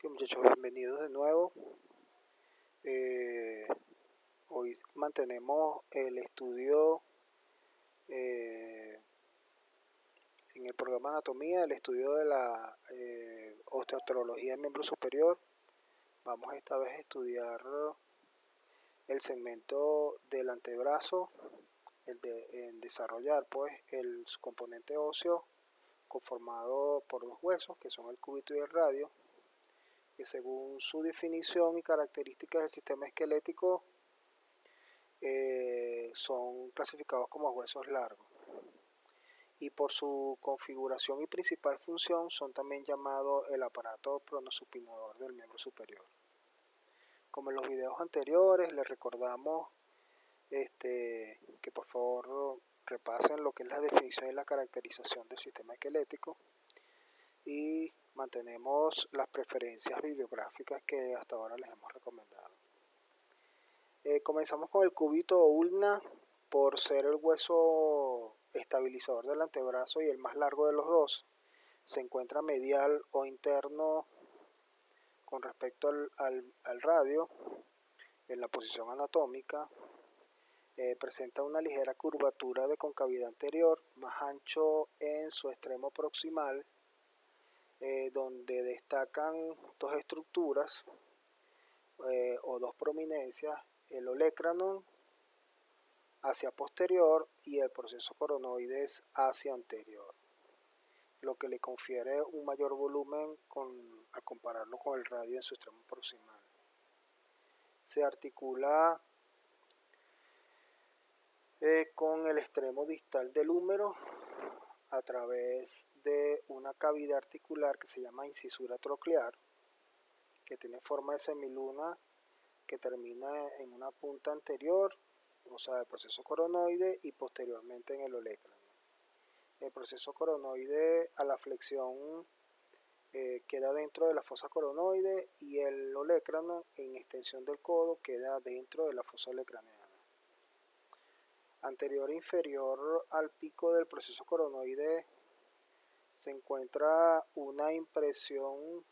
Ok, muchachos, bienvenidos de nuevo. Eh, Hoy mantenemos el estudio en el programa Anatomía, el estudio de la osteoartrología del miembro superior. Vamos esta vez a estudiar el segmento del antebrazo, en desarrollar pues el componente óseo conformado por dos huesos que son el cúbito y el radio, que según su definición y características del sistema esquelético son clasificados como huesos largos, y por su configuración y principal función son también llamados el aparato pronosupinador del miembro superior. Como en los videos anteriores, les recordamos que por favor repasen lo que es la definición y la caracterización del sistema esquelético, y mantenemos las preferencias bibliográficas que hasta ahora les hemos recomendado. Comenzamos con el cúbito o ulna, por ser el hueso estabilizador del antebrazo y el más largo de los dos. Se encuentra medial o interno con respecto al radio en la posición anatómica. Presenta una ligera curvatura de concavidad anterior, más ancho en su extremo proximal, donde destacan dos estructuras o dos prominencias: el olecranon hacia posterior y el proceso coronoides hacia anterior, lo que le confiere un mayor volumen al compararlo con el radio en su extremo proximal. Se articula con el extremo distal del húmero a través de una cavidad articular que se llama incisura troclear, que tiene forma de semiluna, que termina en una punta anterior, o sea, el proceso coronoide, y posteriormente en el olecranon. El proceso coronoide a la flexión queda dentro de la fosa coronoide, y el olecranon en extensión del codo queda dentro de la fosa olecraneana. Anterior e inferior al pico del proceso coronoide se encuentra una impresión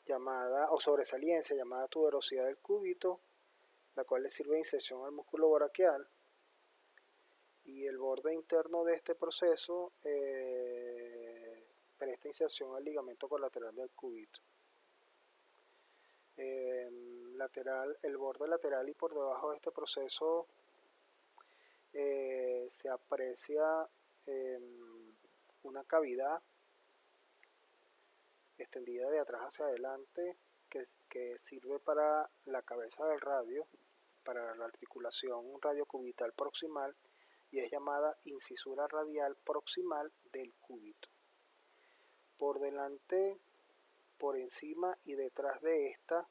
llamada, o sobresaliencia llamada tuberosidad del cúbito, la cual le sirve de inserción al músculo braquial, y el borde interno de este proceso presta inserción al ligamento colateral del cúbito. El borde lateral y por debajo de este proceso se aprecia una cavidad extendida de atrás hacia adelante que sirve para la cabeza del radio, para la articulación radiocubital proximal, y es llamada incisura radial proximal del cúbito. Por delante, por encima y detrás de esta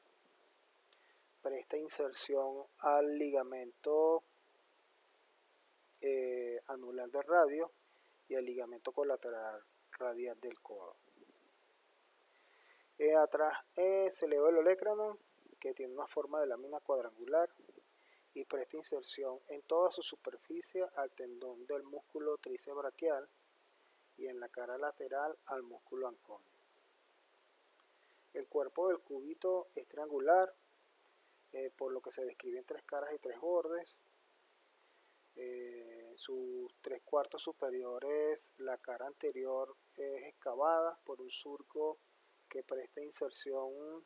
presta inserción al ligamento anular del radio y al ligamento colateral radial del codo. Atrás se eleva el olecranon, que tiene una forma de lámina cuadrangular y presta inserción en toda su superficie al tendón del músculo tríceps braquial y en la cara lateral al músculo anconio. El cuerpo del cúbito es triangular, por lo que se describe en tres caras y tres bordes. Sus tres cuartos superiores, la cara anterior es excavada por un surco que presta inserción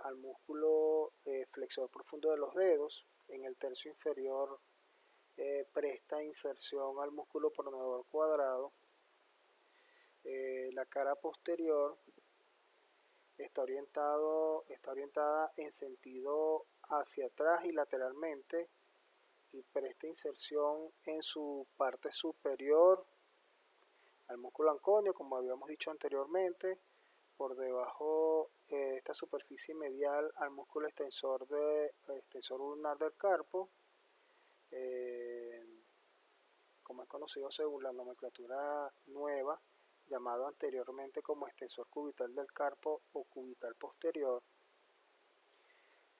al músculo flexor profundo de los dedos. En el tercio inferior presta inserción al músculo pronador cuadrado. La cara posterior está orientada en sentido hacia atrás y lateralmente, y presta inserción en su parte superior al músculo anconio, como habíamos dicho anteriormente, por debajo de esta superficie medial al músculo extensor ulnar del carpo, como es conocido según la nomenclatura nueva, llamado anteriormente como extensor cubital del carpo o cubital posterior.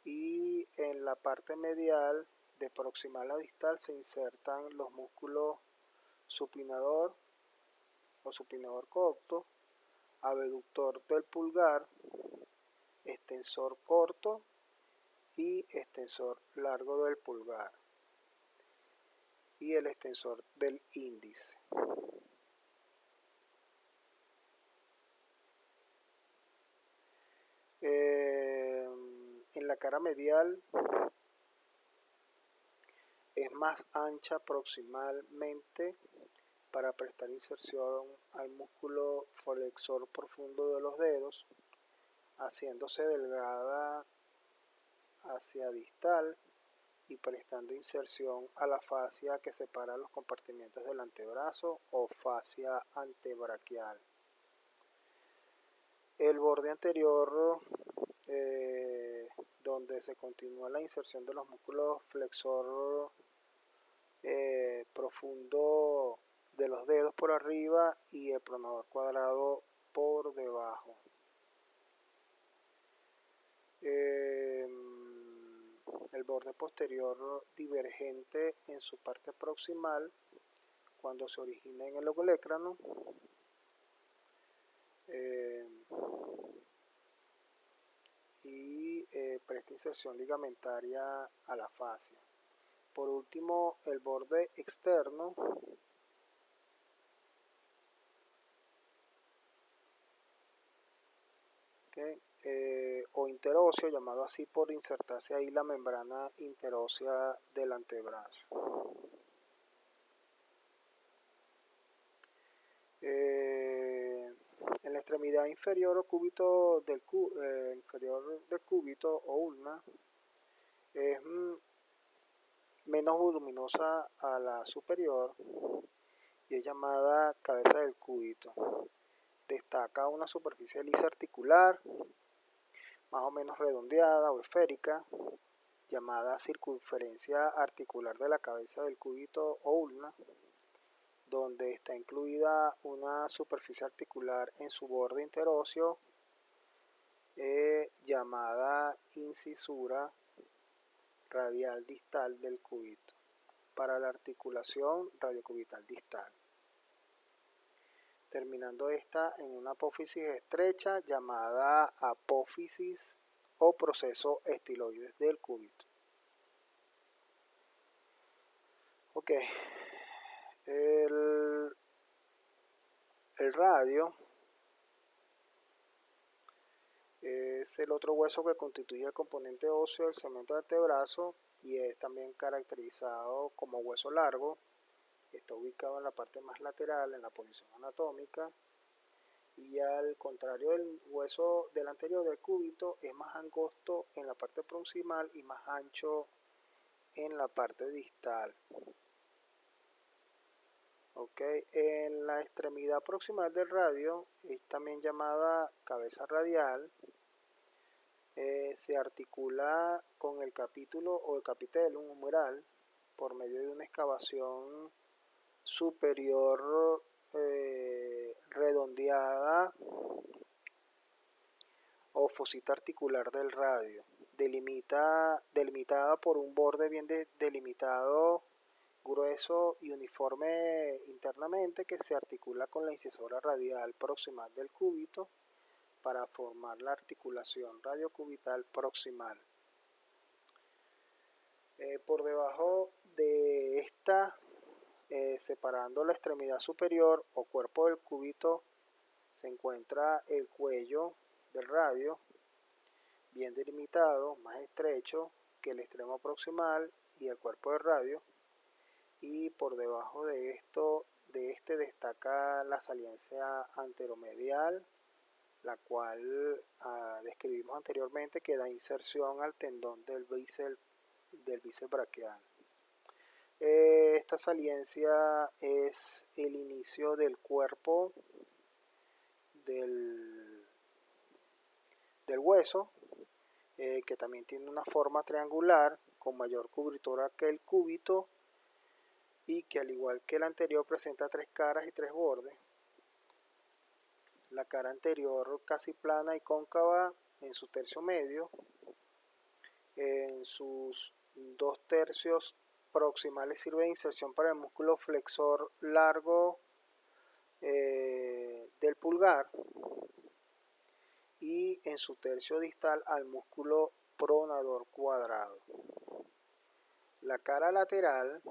Y en la parte medial, de proximal a distal, se insertan los músculos supinador o supinador cocto, abductor del pulgar, extensor corto y extensor largo del pulgar y el extensor del índice. En la cara medial es más ancha proximalmente para prestar inserción al músculo flexor profundo de los dedos, haciéndose delgada hacia distal y prestando inserción a la fascia que separa los compartimientos del antebrazo o fascia antebraquial. El borde anterior, donde se continúa la inserción de los músculos flexor profundo de los dedos por arriba y el pronador cuadrado por debajo. El borde posterior divergente en su parte proximal cuando se origina en el olecrano. Y presta inserción ligamentaria a la fascia. Por último, el borde externo o interóseo, llamado así por insertarse ahí la membrana interósea del antebrazo. En la extremidad inferior o cúbito del inferior del cúbito o ulna es menos voluminosa a la superior y es llamada cabeza del cúbito. Destaca una superficie lisa articular, más o menos redondeada o esférica, llamada circunferencia articular de la cabeza del cúbito o ulna, donde está incluida una superficie articular en su borde interóseo llamada incisura radial distal del cúbito, para la articulación radiocubital distal, terminando esta en una apófisis estrecha llamada apófisis o proceso estiloides del cúbito. Ok, el radio es el otro hueso que constituye el componente óseo del cemento del antebrazo y es también caracterizado como hueso largo. Está ubicado en la parte más lateral, en la posición anatómica, y al contrario del hueso del anterior del cúbito, es más angosto en la parte proximal y más ancho en la parte distal. Okay. En la extremidad proximal del radio, es también llamada cabeza radial, se articula con el capítulo o el capitelum humeral por medio de una excavación superior redondeada o fosita articular del radio, delimitada por un borde bien delimitado, grueso y uniforme internamente, que se articula con la incisora radial proximal del cúbito para formar la articulación radiocubital proximal. Por debajo de esta, separando la extremidad superior o cuerpo del cúbito, se encuentra el cuello del radio, bien delimitado, más estrecho que el extremo proximal y el cuerpo del radio, y por debajo de este destaca la saliencia anteromedial, la cual describimos anteriormente, que da inserción al tendón del bíceps braquial. Esta saliencia es el inicio del cuerpo del hueso, que también tiene una forma triangular con mayor cobertura que el cúbito y que, al igual que el anterior, presenta 3 caras y 3 bordes. La cara anterior casi plana y cóncava en su tercio medio. En sus 2 tercios proximales sirve de inserción para el músculo flexor largo del pulgar, y en su tercio distal al músculo pronador cuadrado. La cara lateral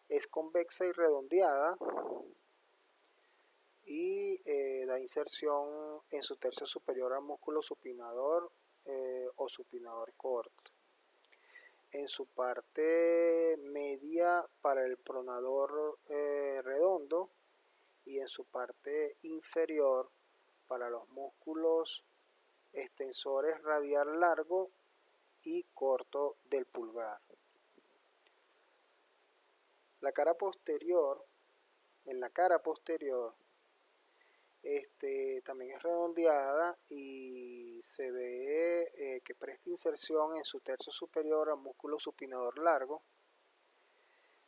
es convexa y redondeada y da inserción en su tercio superior al músculo supinador o supinador corto. En su parte media para el pronador redondo y en su parte inferior para los músculos extensores radial largo y corto del pulgar. La cara posterior, en la cara posterior, también es redondeada y se ve que presta inserción en su tercio superior al músculo supinador largo.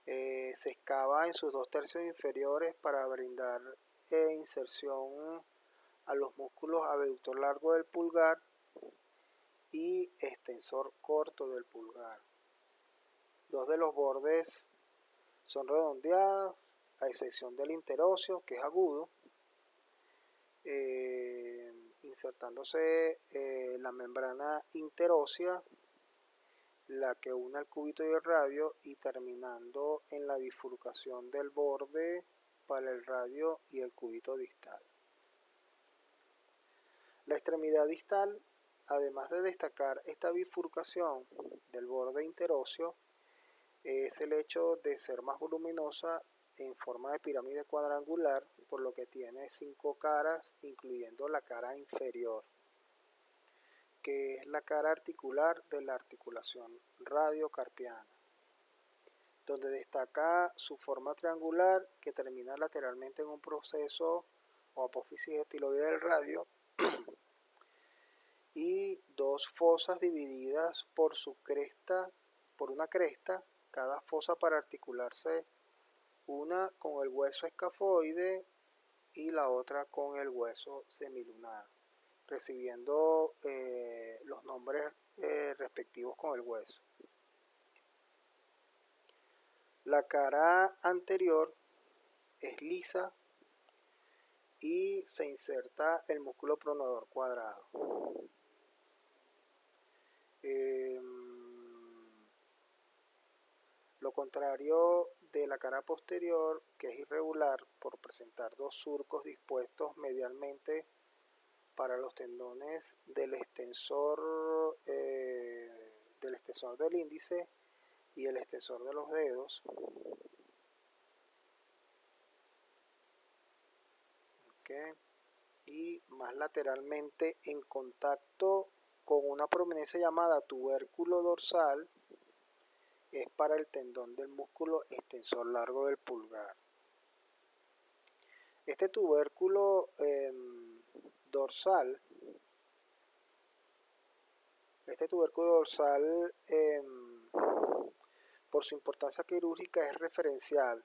Se excava en sus dos tercios inferiores para brindar inserción a los músculos abductor largo del pulgar y extensor corto del pulgar. Dos de los bordes son redondeados, a excepción del interóseo, que es agudo, insertándose la membrana interósea, la que une el cúbito y el radio, y terminando en la bifurcación del borde para el radio y el cúbito distal. La extremidad distal, además de destacar esta bifurcación del borde interóseo, es el hecho de ser más voluminosa en forma de pirámide cuadrangular, por lo que tiene 5 caras, incluyendo la cara inferior, que es la cara articular de la articulación radiocarpiana, donde destaca su forma triangular que termina lateralmente en un proceso o apófisis estiloide del radio y dos fosas divididas por una cresta, cada fosa para articularse, una con el hueso escafoide y la otra con el hueso semilunar, recibiendo los nombres respectivos con el hueso. La cara anterior es lisa y se inserta el músculo pronador cuadrado. Lo contrario de la cara posterior, que es irregular por presentar dos surcos dispuestos medialmente para los tendones del extensor del índice y el extensor de los dedos. Okay. Y más lateralmente en contacto con una prominencia llamada tubérculo dorsal, es para el tendón del músculo extensor largo del pulgar. Este tubérculo dorsal por su importancia quirúrgica es referencial.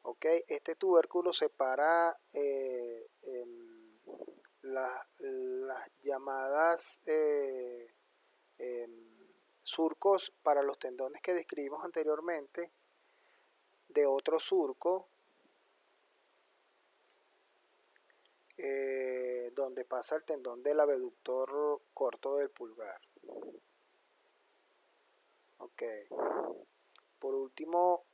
Okay. Este tubérculo separa las llamadas surcos para los tendones que describimos anteriormente de otro surco donde pasa el tendón del abductor corto del pulgar. Okay. Por último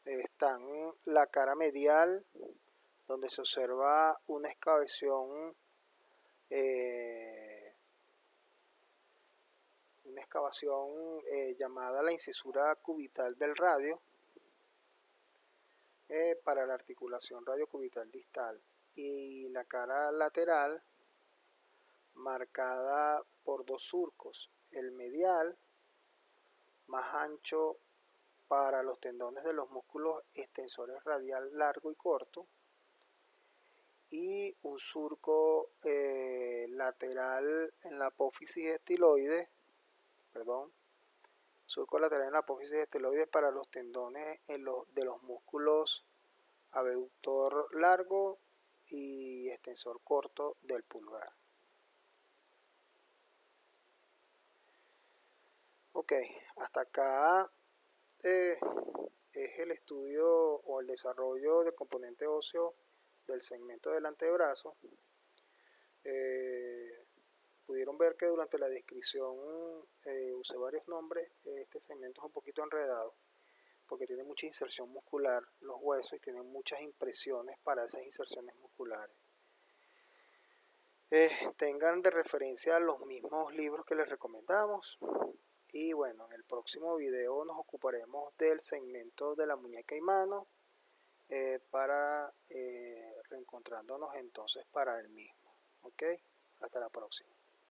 están la cara medial, donde se observa una excavación llamada la incisura cubital del radio para la articulación radiocubital distal, y la cara lateral marcada por dos surcos, el medial más ancho para los tendones de los músculos extensores radial largo y corto, y un surco lateral en la apófisis estiloide, surco lateral en la apófisis estiloide para los tendones de los músculos abductor largo y extensor corto del pulgar. Ok, Ok, hasta acá es el estudio o el desarrollo del componente óseo del segmento del antebrazo. Pudieron ver que durante la descripción usé varios nombres. Este segmento es un poquito enredado porque tiene mucha inserción muscular los huesos y tienen muchas impresiones para esas inserciones musculares. Tengan de referencia los mismos libros que les recomendamos. Y bueno, en el próximo video nos ocuparemos del segmento de la muñeca y mano para reencontrándonos entonces para el mismo. Ok, hasta la próxima.